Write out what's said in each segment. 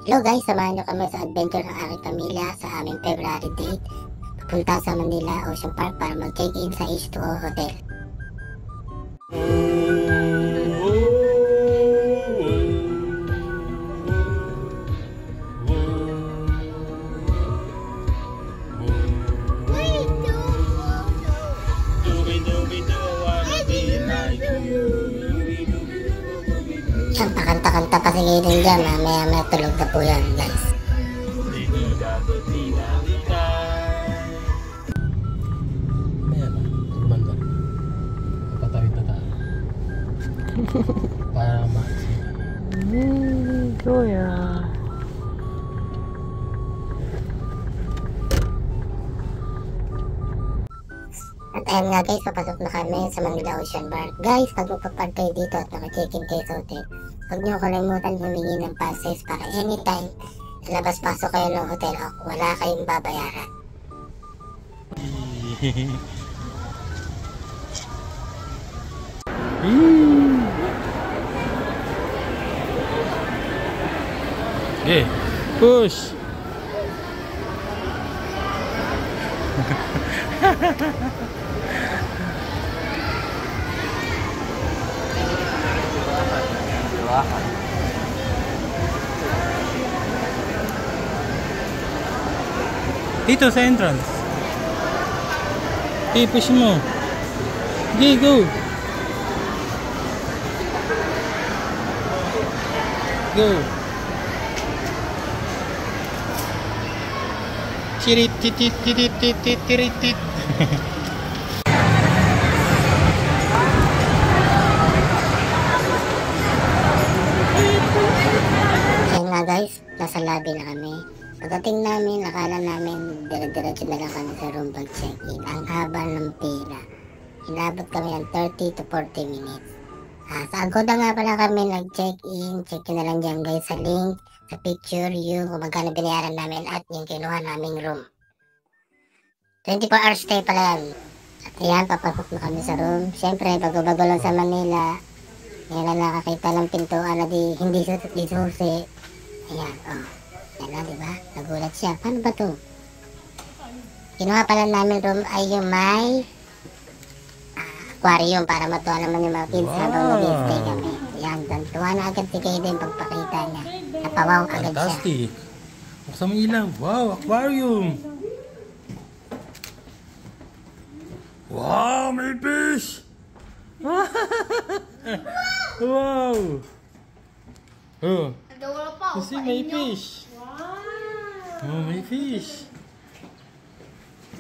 Hello guys, samahan nyo kami sa adventure ng aking pamilya sa aming February date. Papunta sa Manila Ocean Park para mag-check-in sa H2O Hotel. Yan, pakanta-kanta pa si Gaiden dyan. Mamaya tulog na po yan guys. Ayan, banda. Kapatawid na tayo. Para ma-see. Kuya. At ayan nga guys, papasok na kami sa Manila Ocean Park. Guys, pag magpapark kayo dito at naka-check-in kayo sa hotel, huwag nyo kalimutan humingi ng passes para anytime labas-pasok kayo ng hotel, wala kayong babayaran. Okay, push. Dito sa entrance. Okay, push mo. Okay, go. Go. Tirit tit tit tit tit tit tirit tit. Ayan nga guys, nasa lobby na kami. Pagdating namin, akala namin dire-diretso na lang kami sa room pag check-in. Ang haba ng pila. Inabot kami ng 30 to 40 minutes. Sa Agoda nga pala kami nag-check-in. Check-in na lang dyan guys sa link, sa picture, yung kung magkano binayaran namin at yung kinuha naming room. 24 hours stay pala yan. At ayan, papasok na kami sa room. Siyempre, bago-bago lang sa Manila. Yan na nakakita ng pintuan na hindi susi. Ayan, oh. Yan na, diba? Nagulat siya. Paano ba to? Kinuha pala namin room ay yung may aquarium para matuwa naman yung mga kids habang mag-stay kami. Yan, tuwa na agad si Kaden pagpakita niya. Napawaw agad siya. Fantastic. Buksan mo ilaw. Wow, aquarium. Wow, may fish. Wow. Oh. You see, may fish. Oh, may fish.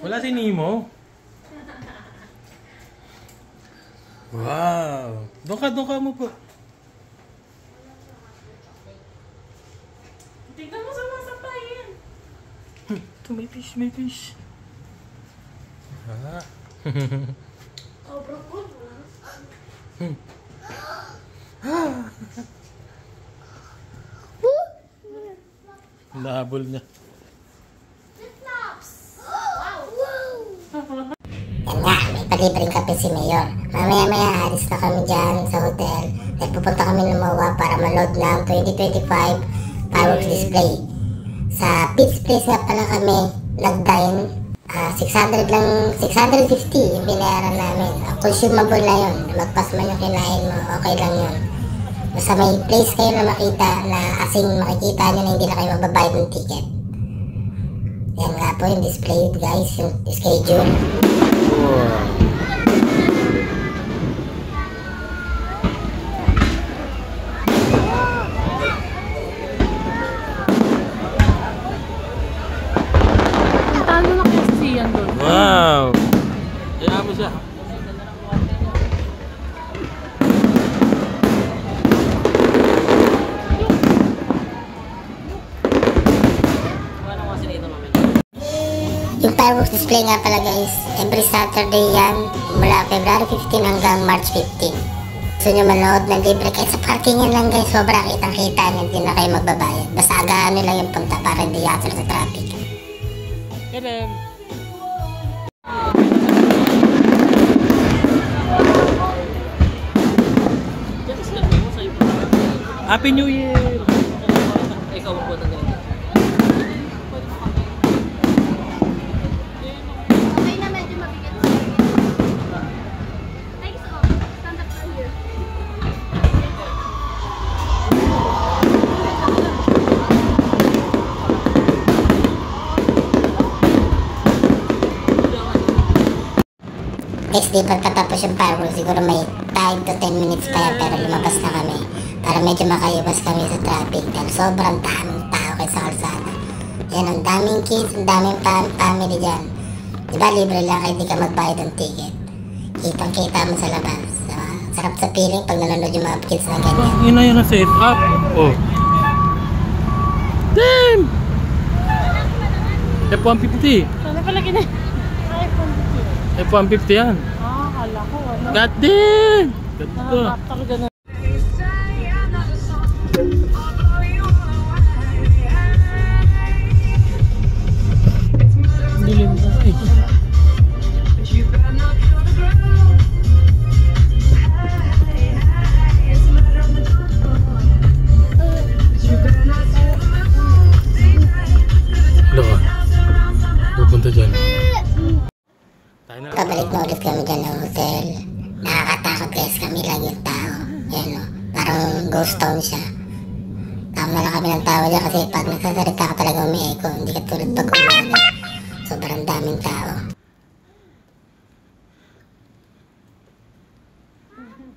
Wala si Nemo. Wow. Doon ka mo po. Tingnan mo sa masapayin. Ito, may fish, may fish. Ah. Oh, brokod. Nahabol niya. Yan nga, may palibreng kape si Mayor. Mamaya-maya, alis na kami dyan sa hotel. Nagpupunta kami ng MOA para maload ng 2025 fireworks display. Sa Pete's Place nga pala kami nag-dine. 600 lang, 650 yung binayaran namin. Consumable na yun. Magpas man yung kinain mo, okay lang yun. Basta may place kayo na makita na asing makikita nyo na hindi na kayo magbabayad ng ticket. Yan nga po yung display guys, yung schedule. Talo na kasi siyan doon. Wow. Kaya mo siya. Yung fireworks display nga pala guys, every Saturday yan, mula February 15 hanggang March 15. Gusto nyo manood ng libre kahit sa parking yan lang guys, sobra kitang-kita nyo, hindi na kayo magbabayad. Basta agahan nyo lang yung punta para hindi yatol sa traffic. Kaya Happy New Year! ikaw ang ng ganito. Okay na, medyo mabigat siya. Thanks, oh. Stand up from here. Guys, di pagkatapos yung fireworks, siguro may 5 to 10 minutes pa yan, pero lumabas na kami para medyo makaiwas kami sa traffic dahil sobrang daming tao kayo sa kalsada. Yan, ang daming kids, ang daming family dyan. Diba, libre lang kahit di ka magbayad ng ticket. Kitang-kita mo sa labas. Diba? Sarap sa feeling pag nanonood yung mga kids na ganyan. Yun na yun ang set up. Oh. Damn! F-150. Sana pala gina. F-150 yan. Kala ko. God damn! Ganda. Talaga na. Dilim na. Laka. Pupunta dyan. Pabalik na ulit kami dyan ng hotel. Nakakatakot guys, kami lang yung tao. Yan o, parang ghost town siya. Tama na lang kami ng tao dyan kasi pag nagsasalita ka talaga umi-echo. Hindi ka tulad pag umaga. Sobrang daming tao.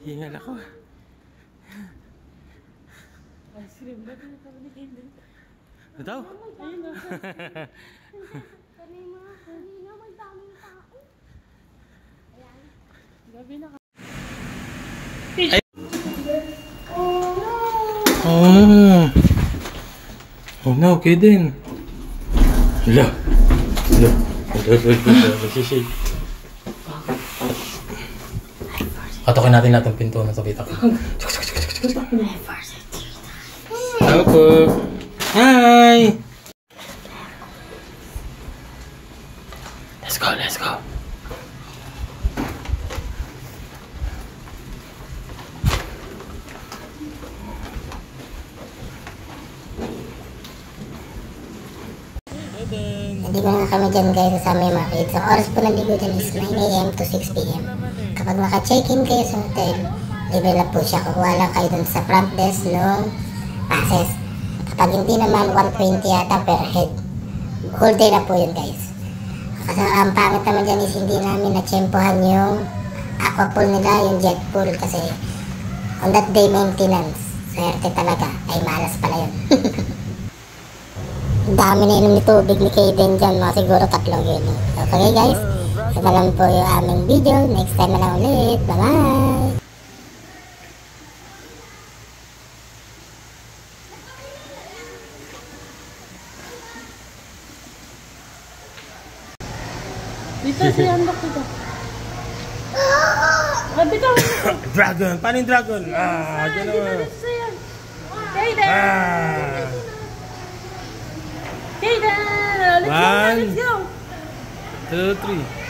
Hingal ako. Ano daw? Gabi na. Oh. Oh no, okay din. Hala. Hala. Shake. Katokin natin lahat ng pinto na sa bitak. Hello po. Hi! Let's go, let's go. Naligo na kami dyan guys sa May Market. So oras po naligo dyan is 9 AM to 6 PM. Kapag naka-check-in kayo sa hotel, libre na po siya. Kukuha lang kayo dun sa front desk ng passes. Kapag hindi naman 120 yata per head. Whole day na po yun guys. Kasi ang pangit naman dyan is hindi namin na-tsempohan yung aqua pool nila, yung jet pool. Kasi on that day maintenance, swerte talaga. Ay malas pala yun. Ang dami na inom ni tubig ni Kaden dyan, mga siguro 3 yun. Okay guys, ito na lang po yung aming video. Next time na lang ulit. Bye-bye! Dito si Andok dito. Dito. Dragon! Paano yung dragon? Ah, dyan naman. Kaden! Ah! Kaden! Let's go! 1, 2, 3.